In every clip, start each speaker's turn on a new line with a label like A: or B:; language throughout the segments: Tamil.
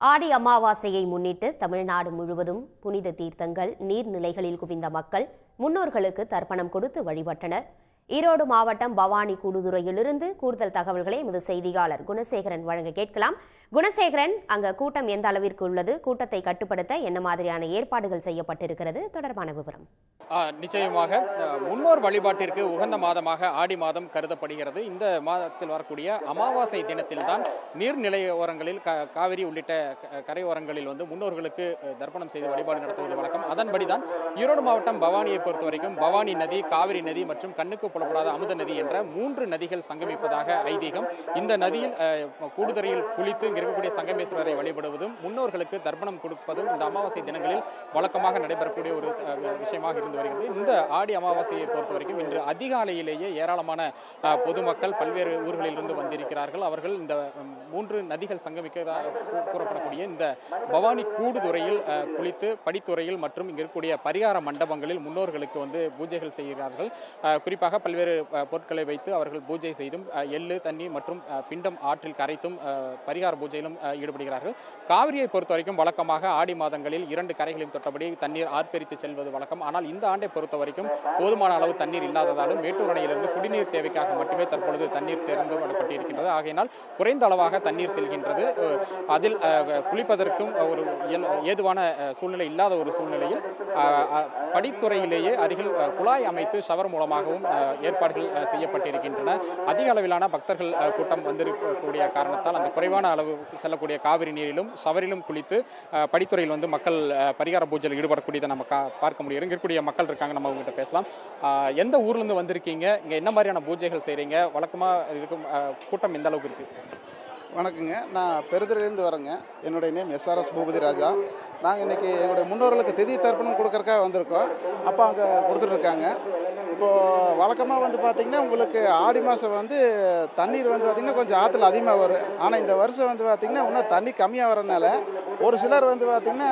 A: ஆடி அமாவாசையை முன்னிட்டு தமிழ்நாடு முழுவதும் புனித தீர்த்தங்கள் நீர்நிலைகளில் குவிந்த மக்கள் முன்னோர்களுக்கு தர்ப்பணம் கொடுத்து வழிபட்டனர். ஈரோடு மாவட்டம் பவானி கூடுதுறையிலிருந்து கூடுதல் தகவல்களை எமது செய்தியாளர் குணசேகரன் வழங்க கேட்கலாம். குணசேகரன், அங்க கூட்டம் எந்த அளவிற்கு உள்ளது? கூட்டத்தை கட்டுப்படுத்த என்ன மாதிரியான ஏற்பாடுகள் செய்யப்பட்டிருக்கிறது? தொடர்பான விவரம்.
B: நிச்சயமாக முன்னோர் வழிபாட்டிற்கு உகந்த மாதமாக ஆடி மாதம் கருதப்படுகிறது. இந்த மாதத்தில் வரக்கூடிய அமாவாசை தினத்தில் தான் நீர்நிலையோரங்களில் காவிரி உள்ளிட்ட கரையோரங்களில் முன்னோர்களுக்கு தர்ப்பணம் செய்து வழிபாடு நடத்துவது வழக்கம். அதன்படிதான் ஈரோடு மாவட்டம் பவானியை பொறுத்த வரைக்கும் பவானி நதி, காவிரி நதி மற்றும் கண்ணுக்கு புலப்படாத அமுத நதி என்ற 3 நதிகள் சங்கமிப்பதாக ஐதீகம். இந்த நதியில் கூடுதுறையில் குளித்து இருக்கக்கூடிய சங்கமேஸ்வரரை வழிபடுவதும் முன்னோர்களுக்கு தர்ப்பணம் கொடுப்பதும் இந்த அமாவாசை தினங்களில் வழக்கமாக நடைபெறக்கூடிய ஒரு விஷயமாக இருந்து வருகிறது. இந்த ஆடி அமாவாசையை பொறுத்த வரைக்கும் இன்று அதிகாலையிலேயே ஏராளமான பொதுமக்கள் பல்வேறு ஊர்களிலிருந்து வந்திருக்கிறார்கள். அவர்கள் இந்த 3 நதிகள் சங்கமிக்க கூறப்படக்கூடிய இந்த பவானி கூடுதுறையில் குளித்து படித்துறையில் மற்றும் இங்கு இருக்கக்கூடிய பரிகார மண்டபங்களில் முன்னோர்களுக்கு பூஜைகள் செய்கிறார்கள். குறிப்பாக பல்வேறு பொருட்களை வைத்து அவர்கள் பூஜை செய்தும் எள்ளு தண்ணி மற்றும் பிண்டம் ஆற்றில் கரைத்தும் பரிகார பூஜையிலும் ஈடுபடுகிறார்கள். காவிரியை பொறுத்த வரைக்கும் வழக்கமாக ஆடி மாதங்களில் 2 கரைகளையும் தொட்டபடி தண்ணீர் ஆர்ப்பரித்து செல்வது வழக்கம். ஆனால் இந்த ஆண்டை பொறுத்த வரைக்கும் போதுமான அளவு தண்ணீர் இல்லாததாலும் மேட்டூர் அணையிலிருந்து குடிநீர் தேவைக்காக மட்டுமே தற்பொழுது தண்ணீர் திறந்து விடப்பட்டிருக்கின்றது. ஆகையினால் குறைந்த அளவாக தண்ணீர் செல்கின்றது. அதில் குளிப்பதற்கும் ஒரு ஏதுவான சூழ்நிலை இல்லாத ஒரு சூழ்நிலையில் படித்துறையிலேயே அருகில் குழாய் அமைத்து ஷவர் மூலமாகவும் ஏற்பாடுகள் செய்யப்பட்டிருக்கின்றன. அதிக அளவிலான பக்தர்கள் கூட்டம் வந்திருக்கக்கூடிய காரணத்தால் அந்த குறைவான அளவு செல்லக்கூடிய காவிரி நீரிலும் ஷவரிலும் குளித்து படித்துறையில் மக்கள் பரிகார பூஜையில் ஈடுபடக்கூடியதை நம்ம பார்க்க முடியும். இருக்கக்கூடிய மக்கள் இருக்காங்க, நம்ம அவங்ககிட்ட பேசலாம். எந்த ஊர்ல இருந்து வந்திருக்கீங்க? இங்க என்ன மாதிரியான பூஜைகள் செய்றீங்க? வழக்கமா இருக்கும் கூட்டம் எந்த அளவுக்கு இருக்கு?
C: வணக்கங்க, நான் பெருதுறையிலேருந்து வரேங்க. என்னுடைய நேம் SRS பூபதி ராஜா. நாங்கள் இன்றைக்கி எங்களுடைய முன்னோர்களுக்கு திதி தர்ப்பணம் கொடுக்கறக்காக வந்திருக்கோம். அப்போ அங்கே கொடுத்துட்ருக்காங்க. இப்போது வழக்கமாக பார்த்திங்கன்னா உங்களுக்கு ஆடி மாதம் தண்ணீர் பார்த்திங்கன்னா கொஞ்சம் ஆற்றுல அதிகமாக வரும். ஆனால் இந்த வருஷம் பார்த்திங்கன்னா இன்னும் தண்ணி கம்மியாக வரனால ஒரு சிலர் பார்த்திங்கன்னா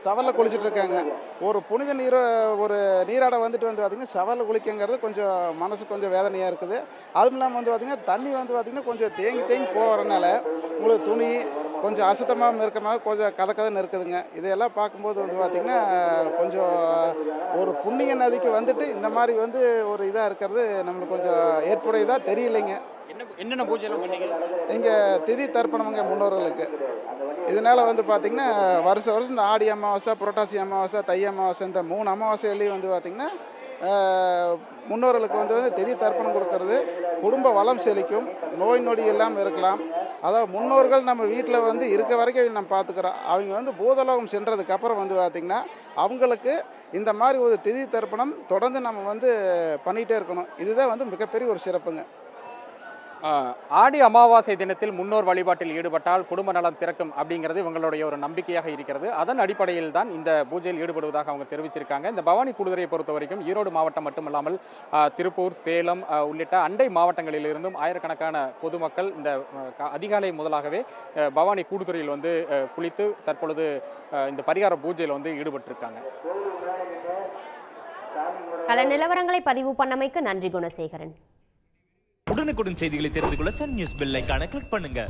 C: சவலில் குளிச்சுட்டு இருக்காங்க. ஒரு புனித ஒரு நீராட பார்த்திங்கன்னா சவலில் குளிக்கங்கிறது கொஞ்சம் மனசு கொஞ்சம் வேதனையாக இருக்குது. அதுவும் இல்லாமல் பார்த்திங்கன்னா தண்ணி பார்த்திங்கன்னா கொஞ்சம் தேங்கி போகிறனால உங்களுக்கு துணி கொஞ்சம் அசுத்தமாக இருக்கிறனால கொஞ்சம் கதன்னு இருக்குதுங்க. இதையெல்லாம் பார்க்கும்போது பார்த்திங்கன்னா கொஞ்சம் ஒரு புண்ணிய நதிக்கு இந்த மாதிரி ஒரு இதாக இருக்கிறது நம்மளுக்கு கொஞ்சம் ஏற்புடையதாக தெரியலைங்க.
B: என்னென்ன பூஜைலாம் பண்ணீங்க?
C: இங்கே திதி தர்ப்பணமுங்க முன்னோர்களுக்கு. இதனால் பார்த்திங்கன்னா வருஷம் இந்த ஆடி அமாவாசை, புரட்டாசி அமாவாசை, தை அமாவாசை, இந்த 3 அமாவாசையிலையும் பார்த்திங்கன்னா முன்னோர்களுக்கு திதி தர்ப்பணம் கொடுக்கறது குடும்ப வளம் செழிக்கும், நோய் நொடி இல்லாமல் இருக்கலாம். அதாவது முன்னோர்கள் நம்ம வீட்டில் இருக்க வரைக்கும் நம்ம பார்த்துக்கிறோம். அவங்க பூதலோகம் சென்றதுக்கு அப்புறம் பார்த்திங்கன்னா அவங்களுக்கு இந்த மாதிரி ஒரு திதி தர்ப்பணம் தொடர்ந்து நம்ம பண்ணிகிட்டே இருக்கணும். இதுதான் மிகப்பெரிய ஒரு சிறப்புங்க.
B: ஆடி அமாவாசை தினத்தில் முன்னோர் வழிபாட்டில் ஈடுபட்டால் குடும்ப நலம் சிறக்கும் அப்படிங்கிறது இவங்களுடைய ஒரு நம்பிக்கையாக இருக்கிறது. அதன் அடிப்படையில் தான் இந்த பூஜையில் ஈடுபடுவதாக அவங்க தெரிவிச்சிருக்காங்க. இந்த பவானி கூடுதுறையை பொறுத்த வரைக்கும் ஈரோடு மாவட்டம் மட்டுமல்லாமல் திருப்பூர், சேலம் உள்ளிட்ட அண்டை மாவட்டங்களிலிருந்தும் ஆயிரக்கணக்கான பொதுமக்கள் இந்த அதிகாலை முதலாகவே பவானி கூடுதுறையில் குளித்து தற்பொழுது இந்த பரிகார பூஜையில் ஈடுபட்டிருக்காங்க.
A: பல நிலவரங்களை பதிவு பண்ணமைக்கு நன்றி குணசேகரன்.
D: உடனுக்குடன் செய்திகளை தெரிந்து கொள்ள சன் நியூஸ் பெல் ஐகானை கிளிக் பண்ணுங்க.